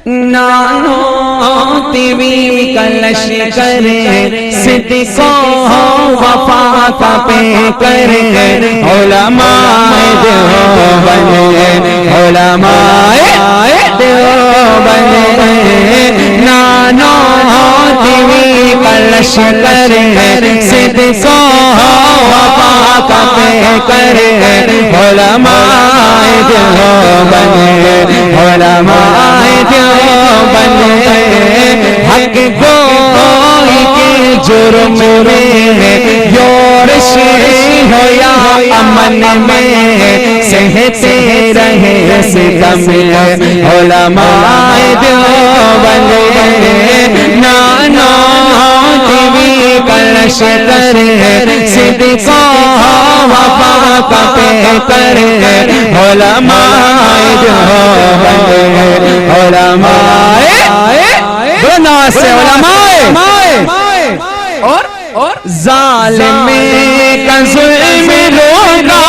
नानो तीवी कलश करे सिद्दीको वफा का पे करे उलमाए देवबंद उलमाए देवबंद नानो तीवी कलश करे सिद्दीको वफा का पे करे उलमाए देवबंद उलमाए देवबंद हक गोई के जुर्म में योरश होया अमन में सहते रहे सितम उलमाए देवबंद नानो तीवी कलश करे सिद्दीको वफा का पे करे उलमाए देवबंद उलमाए से उलमाए और जालिम का जुल्म रोका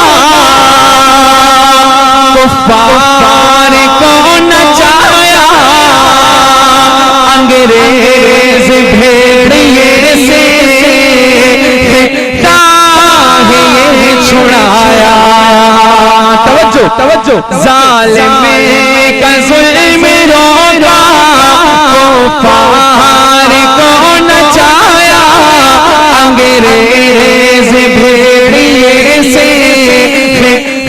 कुफ्फार को नचाया अंग्रेज भेड़िए से ताहे छुड़ाया तवज्जो जालिम का जुल्म रोका कुफ्फार को नचाया अंग्रेज भेड़िए से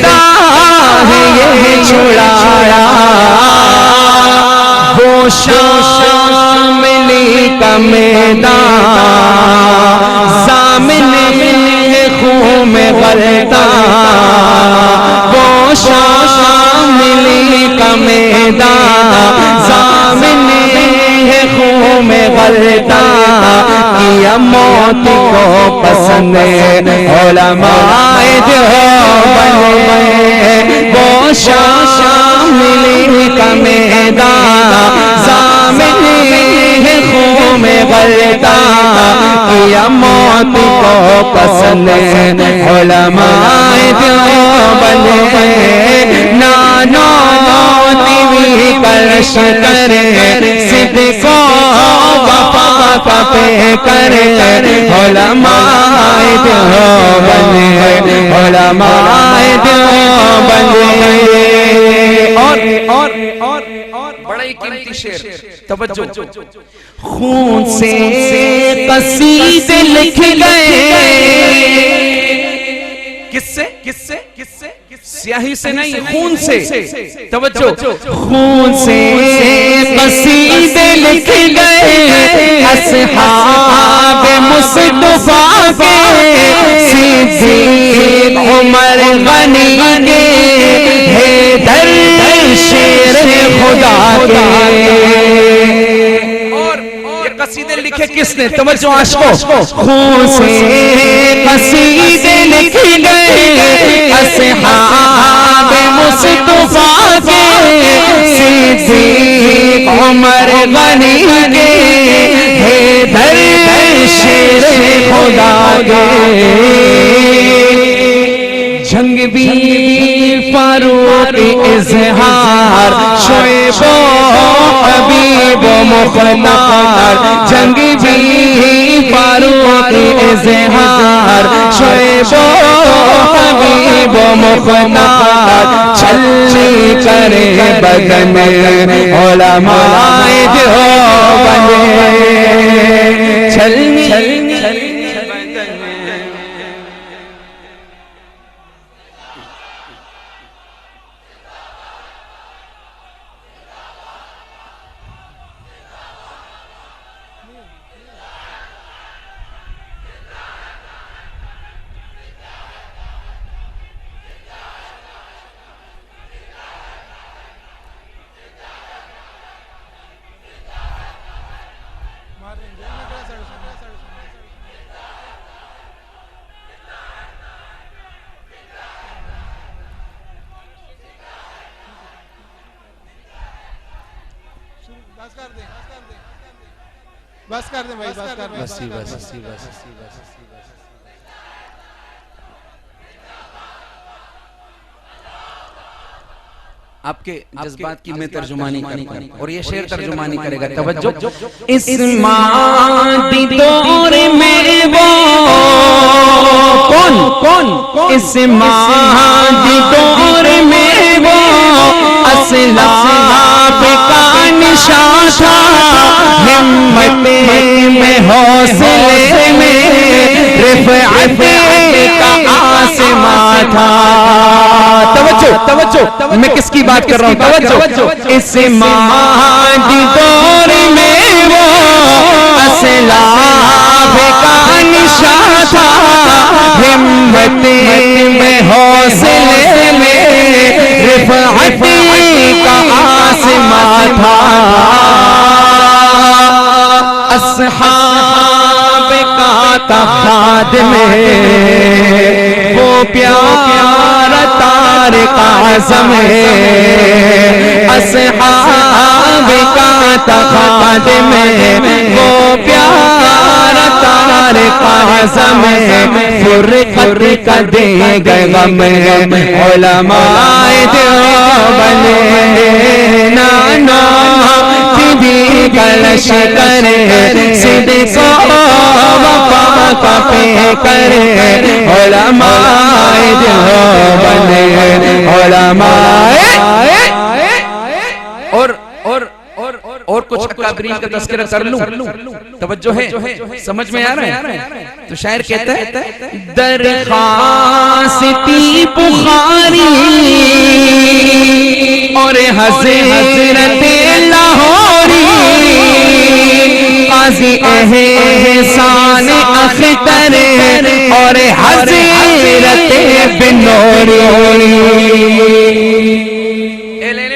ताहे छुड़ाया वो शामिली का मैदान सामने खून में गलता वो शामिली का मैदान सामने खून में गलता किया मौत को पसंद उलमाए देवबंद वो शामिली का मैदान सामने खून में गलता किया मौत को पसंद उलमाए देवबंद नानो तीवी कलश करे सिद्दीको वफा का पे करे उलमाए देवबंद उलमाए देवबंद और बड़ा ही कीमती शेर तवज्जो खून से कसीदे लिख गए किससे स्याही से नहीं खून से तवज्जो खून से कसीदे लिख गए अस्हाब मुस्तफा के सिद्दीक उमर गनी के हैदर शेर खुदा के और ये कसीदे लिखे किसने तवज्जो आशिकों खून से कसीदे लिख गए अस्हाब मुस्तफा के सिद्दीक उमर गनी के हैदर शेर खुदा के जंग भी फारूक इजहार शोएबो हबीब मुख्तार जंग भी फारूक इजहार शोएबो हबीब मुख्तार छल्ली करे बदन उलमाए देवबंद छल्ली बस कर दे भाई बस कर दे बस आपके जज्बात की मैं तर्जुमानी करता हूं और ये शेर तर्जुमानी करेगा। तवज्जो। इस मादी दौर में वो कौन इस मादी दौर में वो असलाब का निशान था, हिम्मत में हौसले में रिफ़अत का आसमां था। तवज्जो मैं किसकी बात कर रहा हूं? तवज्जो। इस मादी दौर में वो असलाब का निशान था, हिम्मत में हौसले में रिफ़अत का आसमां था। अस्हाब का खादिम में वो प्यारा तारिक आज़म है, अस्हाब का खादिम में वो प्यारा तारिक आज़म है, फुरक़त का देगा गम उलमाए देवबंद नाना भी कलश करे, सिद्क़ो वफ़ा का पे करे उलमाए देवबंद उलमाए। और कुछ अकाबरीन का तज़किरा कर लूं? तवज्जो है, समझ में आ रहा है? तो शायर कहता है दरखास्ती बुखारी और हज़रत लाहौरी, क़ाज़ी एहसान अख्तर और हज़रत बिनौरी।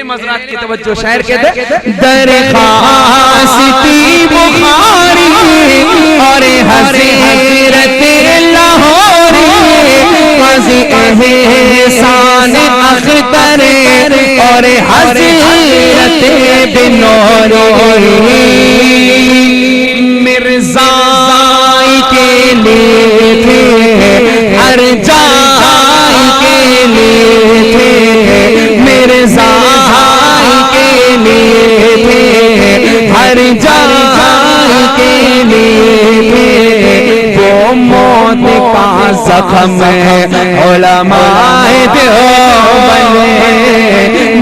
मज़रात की तवज्जो। शायर कहते दरखास्ती बुखारी और हज़रत लाहौरी, क़ाज़ी एहसान अख्तर और हज़रत बिनौरी। मिर्ज़ाई के लिए थे, हर जाई के लिए थे, मिर्ज़ाई के लिए थे, हर जाई के लिए थे, वो मौत का ज़ख्म है उलमाए देवबंद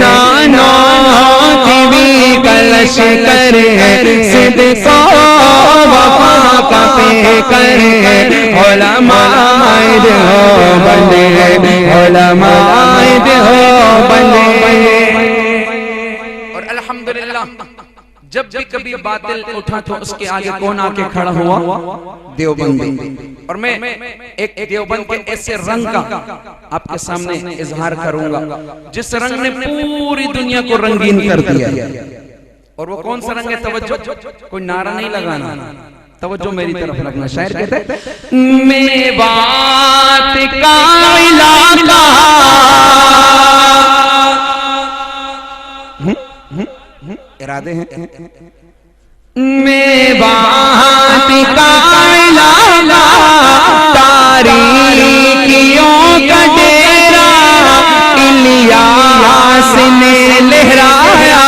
नाना भी कलश करे, सिद्क़ो वफ़ा का पे करे उलमाए देवबंद उलमाए देवबंद। और अल्हम्दुलिल्लाह जब भी कभी बातिल उठा तो उसके आगे कौन आके खड़ा हुआ? देवबंदी। और मैं एक देवबंद के ऐसे रंग का आपके सामने इजहार करूंगा जिस रंग ने पूरी दुनिया को रंगीन कर दिया। और वो कौन सा रंग है? तवज्जो, कोई नारा नहीं लगाना, तवज्जो मेरी तरफ लगना। शायर कहते हैं मेवात का इलाका इरादे हैं, मेवात का इलाका तारीकियों का डेरा, इलियास ने लहराया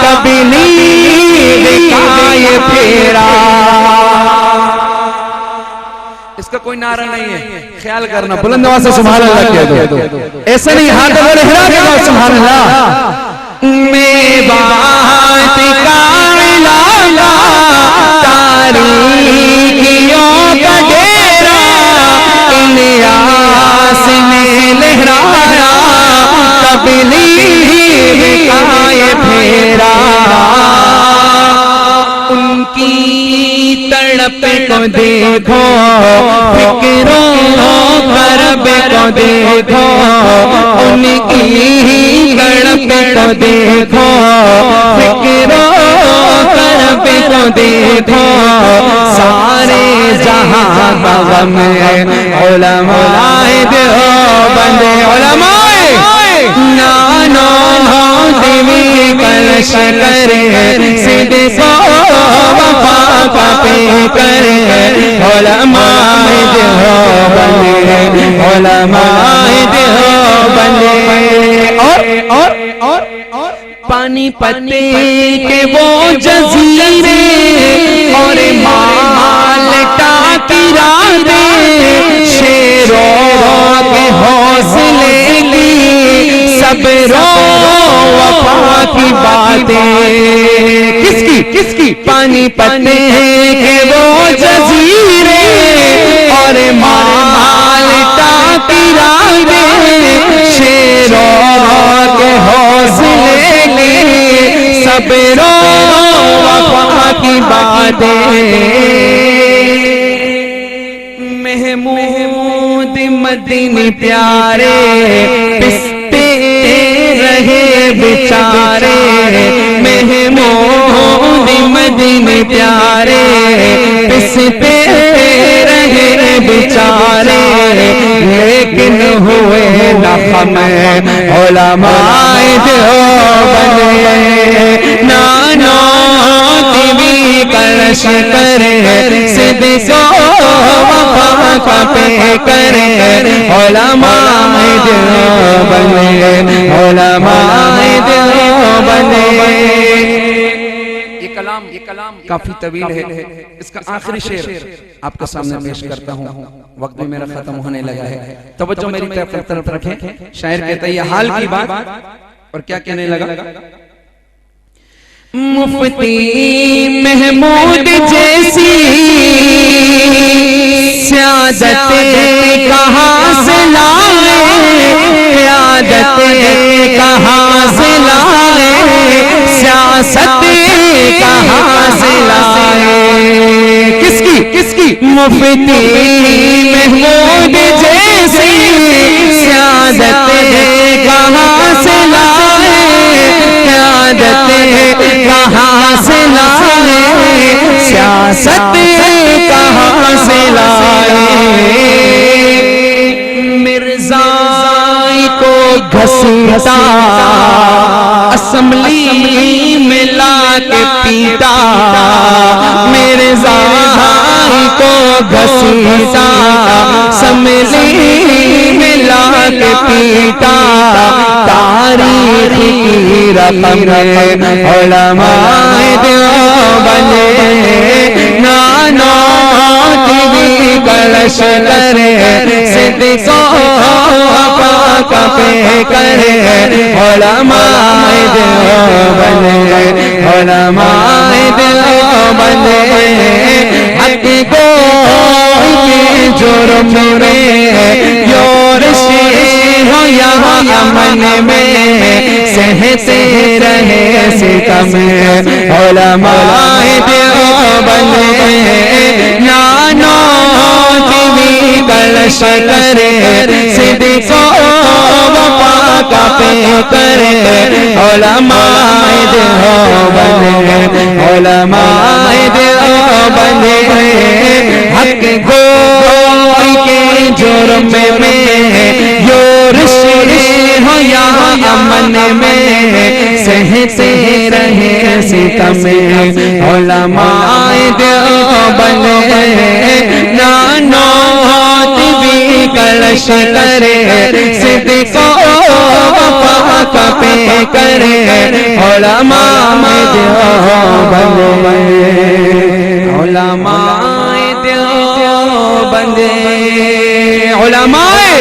तबलीग का ये फेरा। इसका कोई नारा नहीं है, ख्याल करना। बुलंद आवाज़ से सुभान अल्लाह कह दो, ऐसा नहीं हाथ लहरा के सुभान अल्लाह। मेवात का इलाका तारीकियों का डेरा, इलियास ने लहराया तबलीग का ये फेरा। उनकी तड़प को देखो, फिक्रों करब को देखो, उनकी तड़प को देखो, फिक्रों करब को देखो, सारे जहां का गम उलमाए देवबंद उलमाए नानो देवी कलश करे, सिद्क़ो वफ़ा का पे करे उलमाए देवबंद उलमाए देवबंद। और पानीपत के वो जजीरे और माल्टा की रातें, शेरों के हौसले की सबरों वफा की बातें। किसकी पानीपत के वो जजीरे और माल्टा की रातें, शेरों के हौसले की सबरों वफा की बातें। महमूद मदीनी प्यारे पिसते रहे बेचारे, महमूद मदीनी प्यारे पिसते रहे बेचारे, लेकिन हुए न ख़म उलमाए देवबंद। नानो तिवी कलश करे सिद्दो वफा का पे करे, उलमाए देवबंद, उलमाए देवबंद। ये कलाम काफी तवील है। इसका आखिरी शेर आपके सामने पेश करता हूँ, वक्त भी मेरा खत्म होने लगा है। तवज्जो मेरी तरफ रखें। शायर कहता है ये हाल की बात, और क्या कहने लगा? मुफ्ती महमूद जैसी स्यादत कहाँ से लाए, क़यादत कहाँ से लाए, सियासत कहाँ से लाए। किसकी मुफ्ती महमूद जैसी स्यादत कहाँ से लाए, क़यादत कहाँ से लाए, सियासत कहाँ से लाए। मिर्ज़ाई को घसीटा असेंबली में ला के पीटा, मिर्ज़ाई को घसीटा असेंबली में ला के पीटा। तारीख़ की रकम उलमाए देवबंद, नानो तिवी कलश करे सिद्दो वफा का पे करे, उलमाए देवबंद, उलमाए देवबंद। हक को के जुर्म में योरशी हो यहाँ अमन में, सहते रहे सितम उलमाए देवबंद। नानो तिवी कलश करे सिद्दो वफा का पे करे, उलमाए देवबंद, उलमाए देवबंद। हक गोई के जुर्म में योरशी हो यहाँ अमन में, सहते रहे सितम उलमाए देवबंद। नानो तिवी कलश करे सिद्दो वफा का पे करे, उलमाए देवबंद, उलमाए देवबंद, उलमाए